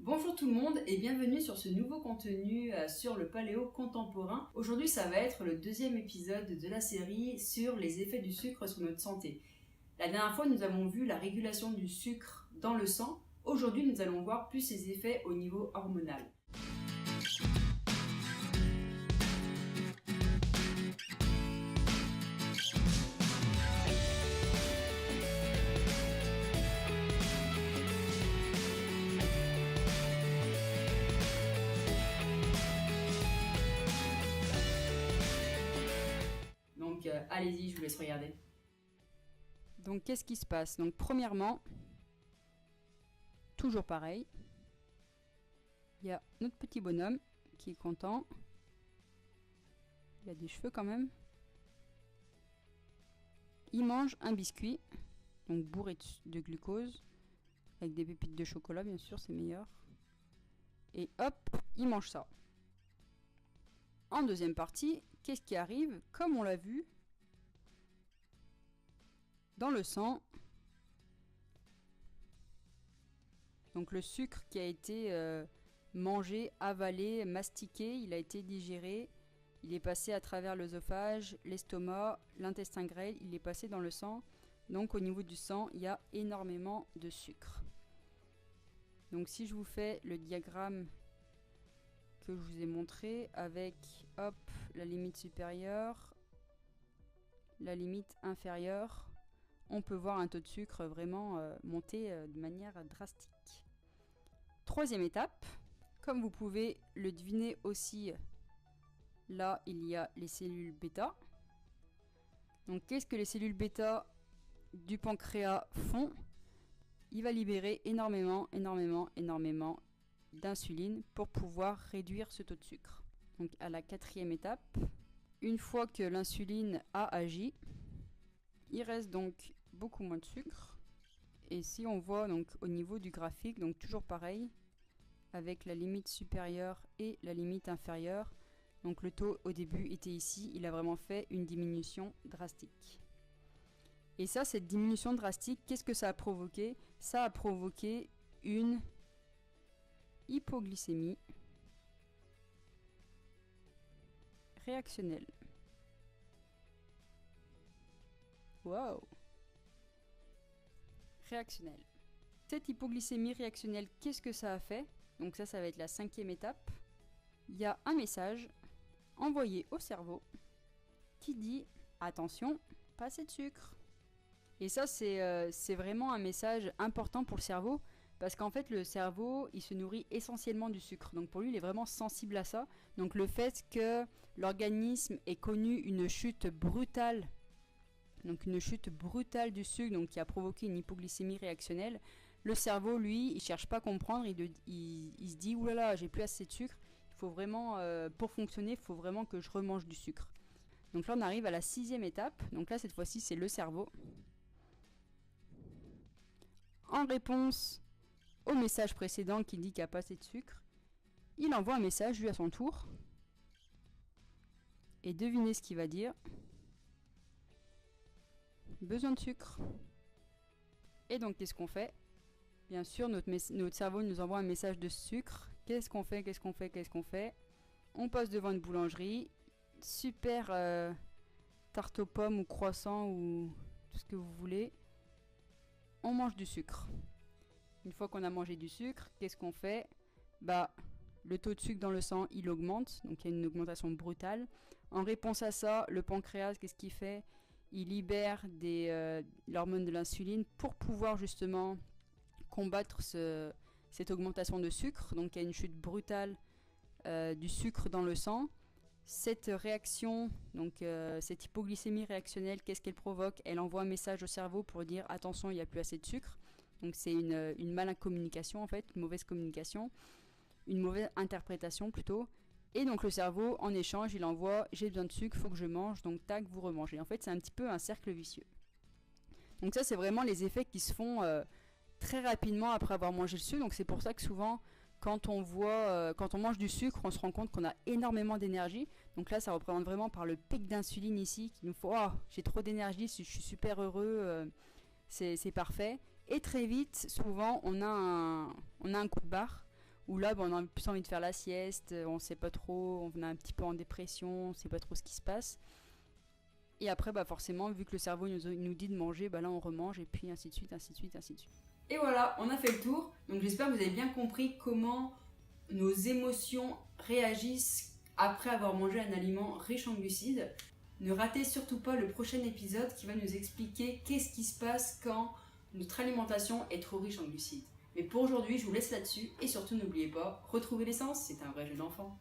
Bonjour tout le monde et bienvenue sur ce nouveau contenu sur le paléo contemporain. Aujourd'hui ça va être le deuxième épisode de la série sur les effets du sucre sur notre santé. La dernière fois nous avons vu la régulation du sucre dans le sang. Aujourd'hui nous allons voir plus ses effets au niveau hormonal. Donc allez-y, je vous laisse regarder. Donc qu'est-ce qui se passe? Donc premièrement, toujours pareil, il y a notre petit bonhomme qui est content. Il a des cheveux quand même. Il mange un biscuit, donc bourré de glucose, avec des pépites de chocolat bien sûr, c'est meilleur. Et hop, il mange ça. En deuxième partie, qu'est-ce qui arrive? Comme on l'a vu, dans le sang, donc le sucre qui a été mangé, avalé, mastiqué, il a été digéré, il est passé à travers l'œsophage, l'estomac, l'intestin grêle, il est passé dans le sang. Donc au niveau du sang, il y a énormément de sucre. Donc si je vous fais le diagramme que je vous ai montré avec hop, la limite supérieure, la limite inférieure, on peut voir un taux de sucre vraiment monter de manière drastique. Troisième étape, comme vous pouvez le deviner aussi, là il y a les cellules bêta. Donc qu'est-ce que les cellules bêta du pancréas font? Il va libérer énormément d'insuline pour pouvoir réduire ce taux de sucre. Donc à la quatrième étape, une fois que l'insuline a agi, il reste donc beaucoup moins de sucre. Et si on voit donc au niveau du graphique, donc toujours pareil, avec la limite supérieure et la limite inférieure, donc le taux au début était ici, il a vraiment fait une diminution drastique. Et ça, cette diminution drastique, qu'est-ce que ça a provoqué? Ça a provoqué une hypoglycémie réactionnelle. Wow! Réactionnelle. Cette hypoglycémie réactionnelle, qu'est-ce que ça a fait? Donc ça va être la cinquième étape. Il y a un message envoyé au cerveau qui dit « Attention, pas assez de sucre ». Et ça, c'est vraiment un message important pour le cerveau, parce qu'en fait, le cerveau, il se nourrit essentiellement du sucre. Donc pour lui, il est vraiment sensible à ça. Donc le fait que l'organisme ait connu une chute brutale, donc une chute brutale du sucre, donc qui a provoqué une hypoglycémie réactionnelle, le cerveau, lui, il cherche pas à comprendre, il se dit « Oulala, j'ai plus assez de sucre, il faut vraiment, pour fonctionner, il faut vraiment que je remange du sucre ». Donc là, on arrive à la sixième étape. Donc là, cette fois-ci, c'est le cerveau. En réponse au message précédent qui dit qu'il n'y a pas assez de sucre, il envoie un message lui à son tour. Et devinez ce qu'il va dire. Besoin de sucre. Et donc qu'est-ce qu'on fait? Bien sûr, notre cerveau nous envoie un message de sucre. Qu'est-ce qu'on fait? On passe devant une boulangerie. Super tarte aux pommes ou croissant ou tout ce que vous voulez. On mange du sucre. Une fois qu'on a mangé du sucre, qu'est-ce qu'on fait? Le taux de sucre dans le sang, il augmente, donc il y a une augmentation brutale. En réponse à ça, le pancréas, qu'est-ce qu'il fait? Il libère l'hormone de l'insuline pour pouvoir justement combattre cette augmentation de sucre. Donc il y a une chute brutale du sucre dans le sang. Cette réaction, donc cette hypoglycémie réactionnelle, qu'est-ce qu'elle provoque? Elle envoie un message au cerveau pour dire attention, il n'y a plus assez de sucre. Donc c'est une mauvaise communication en fait, une mauvaise communication, une mauvaise interprétation plutôt. Et donc le cerveau, en échange, il envoie j'ai besoin de sucre, faut que je mange, donc tac, vous remangez. En fait, c'est un petit peu un cercle vicieux. Donc ça, c'est vraiment les effets qui se font très rapidement après avoir mangé le sucre. Donc c'est pour ça que souvent, quand on mange du sucre, on se rend compte qu'on a énormément d'énergie. Donc là, ça représente vraiment par le pic d'insuline ici, qui nous faut « Oh, j'ai trop d'énergie, je suis super heureux, c'est parfait ». Et très vite, souvent, on a un coup de barre, où là, on a plus envie de faire la sieste, on sait pas trop, on est un petit peu en dépression, on sait pas trop ce qui se passe. Et après, forcément, vu que le cerveau nous dit de manger, là on remange, et puis ainsi de suite, ainsi de suite, ainsi de suite. Et voilà, on a fait le tour. Donc j'espère que vous avez bien compris comment nos émotions réagissent après avoir mangé un aliment riche en glucides. Ne ratez surtout pas le prochain épisode qui va nous expliquer qu'est-ce qui se passe quand notre alimentation est trop riche en glucides. Mais pour aujourd'hui, je vous laisse là-dessus et surtout n'oubliez pas, retrouver l'essence, c'est un vrai jeu d'enfant.